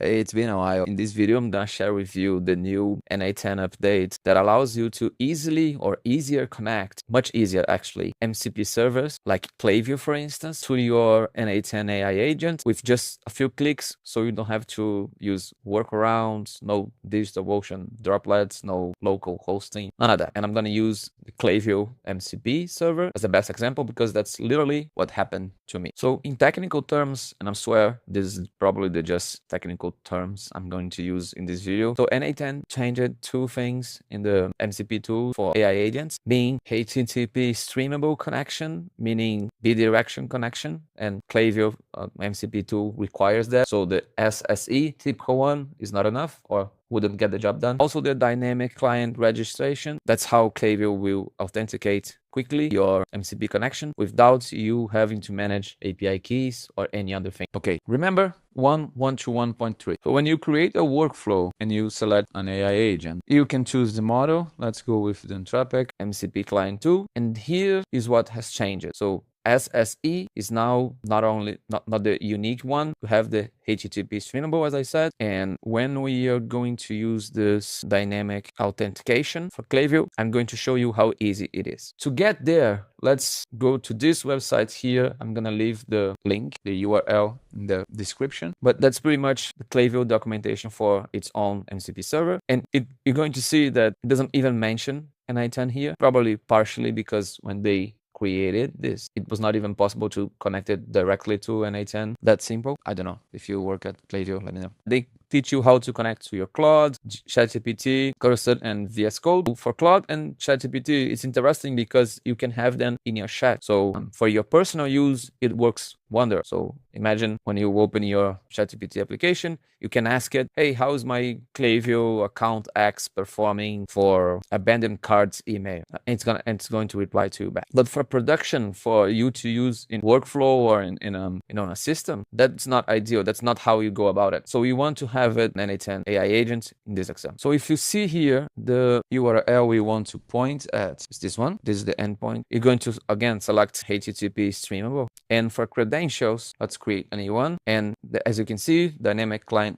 Hey, it's been a while. In this video, I'm gonna share with you the new N8N update that allows you to easily or easier connect, much easier actually, MCP servers like Klaviyo, for instance, to your N8N AI agent with just a few clicks, so you don't have to use workarounds, no DigitalOcean droplets, no local hosting, none of that. And I'm gonna use the Klaviyo MCP server as the best example because that's literally what happened to me. So in technical terms, and I swear this is probably the just technical terms I'm going to use in this video. So N8N changed two things in the MCP tool for AI agents, being HTTP streamable connection, meaning bidirection connection, and Klaviyo MCP tool requires that. So the SSE typical one is not enough or wouldn't get the job done. Also the dynamic client registration, that's how Klaviyo will authenticate quickly your MCP connection without you having to manage API keys or any other thing. Okay, remember 1.1.3. So when you create a workflow and you select an AI agent, you can choose the model. Let's go with the Anthropic MCP client 2. And here is what has changed. So SSE is now not the unique one to have the HTTP streamable, as I said. And when we are going to use this dynamic authentication for Klaviyo, I'm going to show you how easy it is. To get there, let's go to this website here. I'm gonna leave the link, the URL in the description, but that's pretty much the Klaviyo documentation for its own MCP server. And you're going to see that it doesn't even mention N8N here, probably partially because when they created this, it was not even possible to connect it directly to N8N. That simple. I don't know. If you work at Klaviyo, let me know. They teach you how to connect to your Claude, ChatGPT, Cursor, and VS Code. For Claude and ChatGPT, it's interesting because you can have them in your chat. So for your personal use, it works wonder. So imagine when you open your ChatGPT application, you can ask it, hey, how's my Klaviyo account X performing for abandoned cards email? It's going to reply to you back. But for production, for you to use in workflow or in a system, that's not ideal. That's not how you go about it. So we want to have it N8N AI agent in this example. So if you see here, the URL we want to point at is this one. This is the endpoint. You're going to again select HTTP streamable. And for credentials, let's create a new one. And as you can see, dynamic client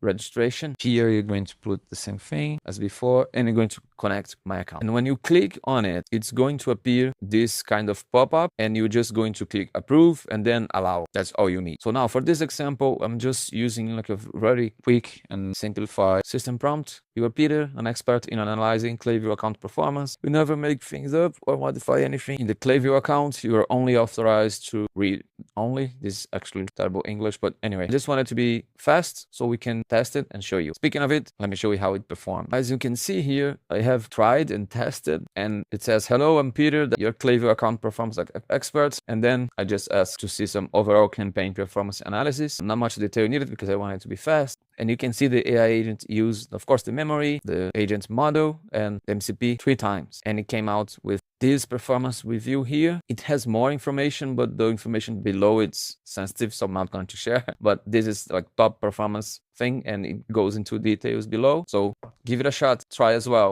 registration. Here you're going to put the same thing as before, and you're going to connect my account. And when you click on it, it's going to appear this kind of pop-up, and you're just going to click approve and then allow. That's all you need. So now for this example, I'm just using like a very quick and simplified system prompt. You are Peter, an expert in analyzing Klaviyo account performance. We never make things up or modify anything. In the Klaviyo account, you are only authorized to read only. This is actually terrible English, but anyway, I just wanted to be fast so we can test it and show you. Speaking of it, let me show you how it performs. As you can see here, I have tried and tested, and it says, hello, I'm Peter, your Klaviyo account performance expert. And then I just asked to see some overall campaign performance analysis. Not much detail needed because I wanted it to be fast. And you can see the AI agent used, of course, the memory, the agent's model, and the MCP 3 times. And it came out with this performance review here. It has more information, but the information below it's sensitive, so I'm not going to share. But this is like top performance thing, and it goes into details below. So give it a shot, try as well.